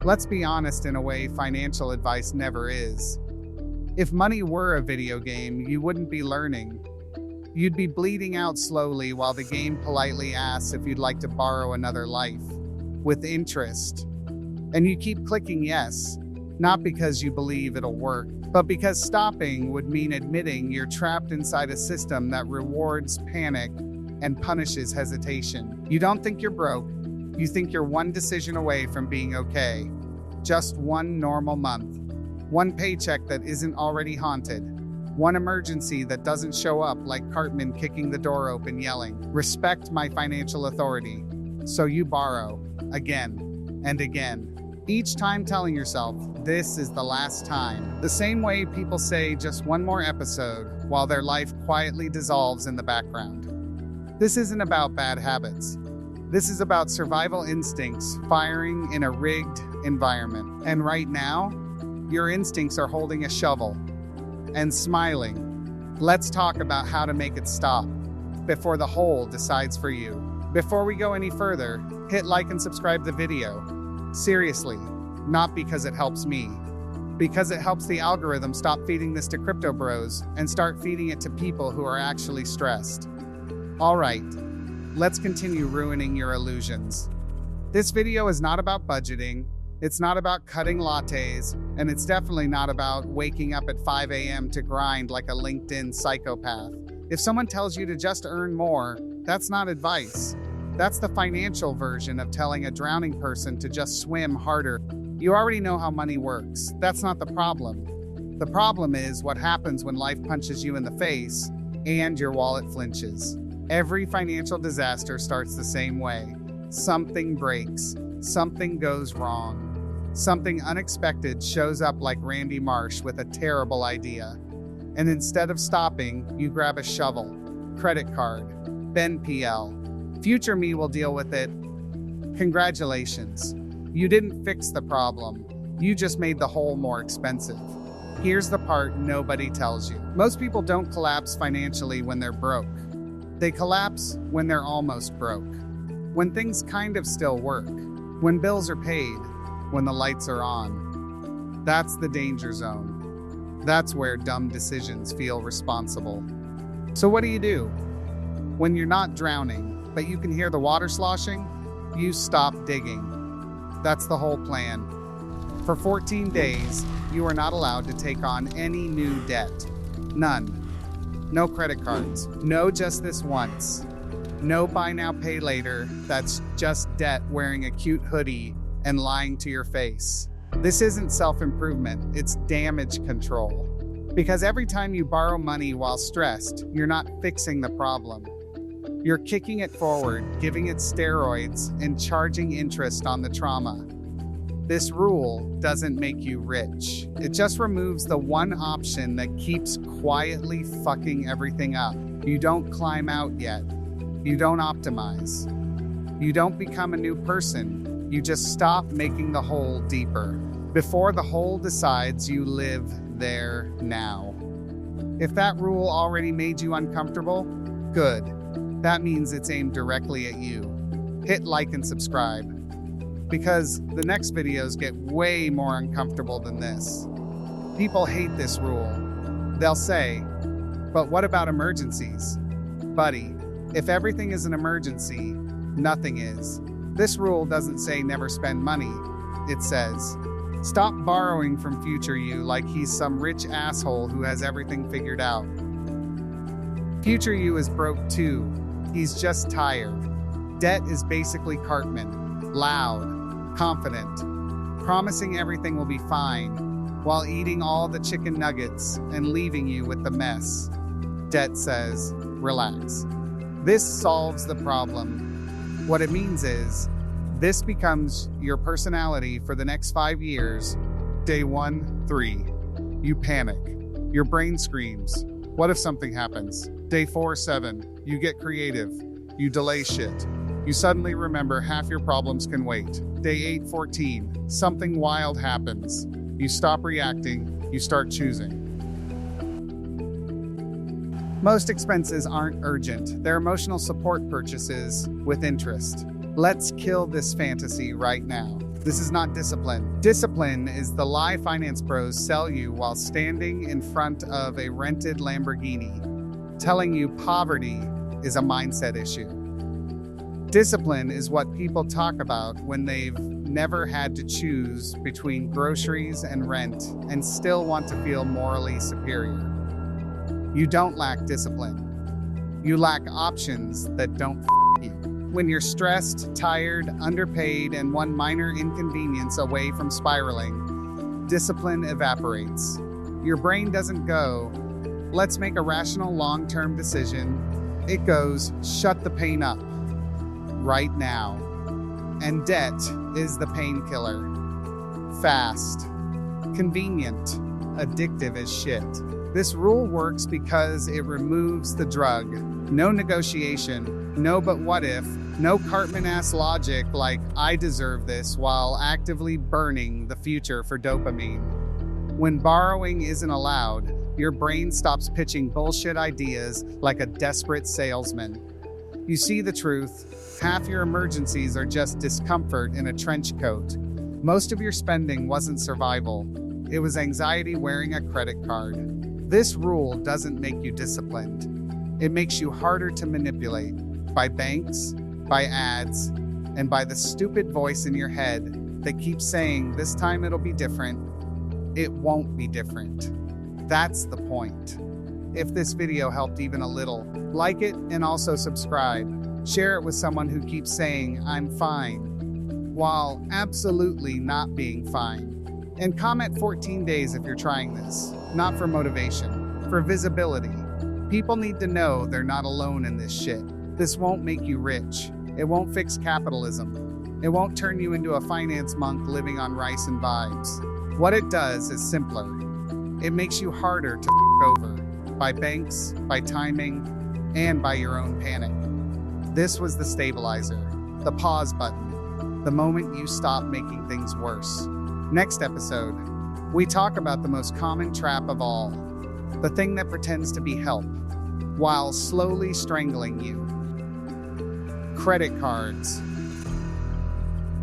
Let's be honest, in a way, financial advice never is. If money were a video game, you wouldn't be learning. You'd be bleeding out slowly while the game politely asks if you'd like to borrow another life, with interest. And you keep clicking yes, not because you believe it'll work, but because stopping would mean admitting you're trapped inside a system that rewards panic and punishes hesitation. You don't think you're broke, you think you're one decision away from being okay. Just one normal month. One paycheck that isn't already haunted. One emergency that doesn't show up like Cartman kicking the door open yelling, "Respect my financial authority." So you borrow, again and again. Each time telling yourself, this is the last time. The same way people say just one more episode while their life quietly dissolves in the background. This isn't about bad habits. This is about survival instincts firing in a rigged environment. And right now, your instincts are holding a shovel and smiling. Let's talk about how to make it stop before the hole decides for you. Before we go any further, hit like and subscribe the video. Seriously, not because it helps me, because it helps the algorithm stop feeding this to crypto bros and start feeding it to people who are actually stressed. All right, let's continue ruining your illusions. This video is not about budgeting, it's not about cutting lattes, and it's definitely not about waking up at 5 a.m. to grind like a LinkedIn psychopath. If someone tells you to just earn more, that's not advice. That's the financial version of telling a drowning person to just swim harder. You already know how money works. That's not the problem. The problem is what happens when life punches you in the face and your wallet flinches. Every financial disaster starts the same way. Something breaks. Something goes wrong. Something unexpected shows up like Randy Marsh with a terrible idea. And instead of stopping, you grab a shovel, credit card, BenPL. Future me will deal with it. Congratulations. You didn't fix the problem. You just made the hole more expensive. Here's the part nobody tells you. Most people don't collapse financially when they're broke. They collapse when they're almost broke. When things kind of still work. When bills are paid. When the lights are on. That's the danger zone. That's where dumb decisions feel responsible. So what do? When you're not drowning, but you can hear the water sloshing, you stop digging. That's the whole plan. For 14 days, you are not allowed to take on any new debt. None. No credit cards. No just this once. No buy now, pay later. That's just debt wearing a cute hoodie and lying to your face. This isn't self-improvement, it's damage control. Because every time you borrow money while stressed, you're not fixing the problem. You're kicking it forward, giving it steroids, and charging interest on the trauma. This rule doesn't make you rich. It just removes the one option that keeps quietly fucking everything up. You don't climb out yet. You don't optimize. You don't become a new person. You just stop making the hole deeper. Before the hole decides you live there now. If that rule already made you uncomfortable, good. That means it's aimed directly at you. Hit like and subscribe. Because the next videos get way more uncomfortable than this. People hate this rule. They'll say, but what about emergencies? Buddy, if everything is an emergency, nothing is. This rule doesn't say never spend money. It says, stop borrowing from future you like he's some rich asshole who has everything figured out. Future you is broke too. He's just tired. Debt is basically Cartman. Loud, confident, promising everything will be fine, while eating all the chicken nuggets and leaving you with the mess. Debt says, relax. This solves the problem. What it means is, this becomes your personality for the next 5 years. Day 1, 3. You panic. Your brain screams. What if something happens? Day 4, 7. You get creative. You delay shit. You suddenly remember half your problems can wait. Day 8, 14. Something wild happens. You stop reacting. You start choosing. Most expenses aren't urgent. They're emotional support purchases with interest. Let's kill this fantasy right now. This is not discipline. Discipline is the lie finance bros sell you while standing in front of a rented Lamborghini, telling you poverty is a mindset issue. Discipline is what people talk about when they've never had to choose between groceries and rent and still want to feel morally superior. You don't lack discipline. You lack options that don't you. When you're stressed, tired, underpaid, and one minor inconvenience away from spiraling, discipline evaporates. Your brain doesn't go, let's make a rational long-term decision. It goes, shut the pain up right now. And debt is the painkiller. Fast, convenient, addictive as shit. This rule works because it removes the drug. No negotiation, no but what if, no Cartman-ass logic like I deserve this while actively burning the future for dopamine. When borrowing isn't allowed, your brain stops pitching bullshit ideas like a desperate salesman. You see the truth, half your emergencies are just discomfort in a trench coat. Most of your spending wasn't survival, it was anxiety wearing a credit card. This rule doesn't make you disciplined. It makes you harder to manipulate by banks, by ads, and by the stupid voice in your head that keeps saying, this time it'll be different. It won't be different. That's the point. If this video helped even a little, like it and also subscribe. Share it with someone who keeps saying, I'm fine, while absolutely not being fine. And comment 14 days if you're trying this. Not for motivation, for visibility. People need to know they're not alone in this shit. This won't make you rich. It won't fix capitalism. It won't turn you into a finance monk living on rice and vibes. What it does is simpler. It makes you harder to over by banks, by timing, and by your own panic. This was the stabilizer, the pause button, the moment you stop making things worse. Next episode, we talk about the most common trap of all, the thing that pretends to be help while slowly strangling you. Credit cards.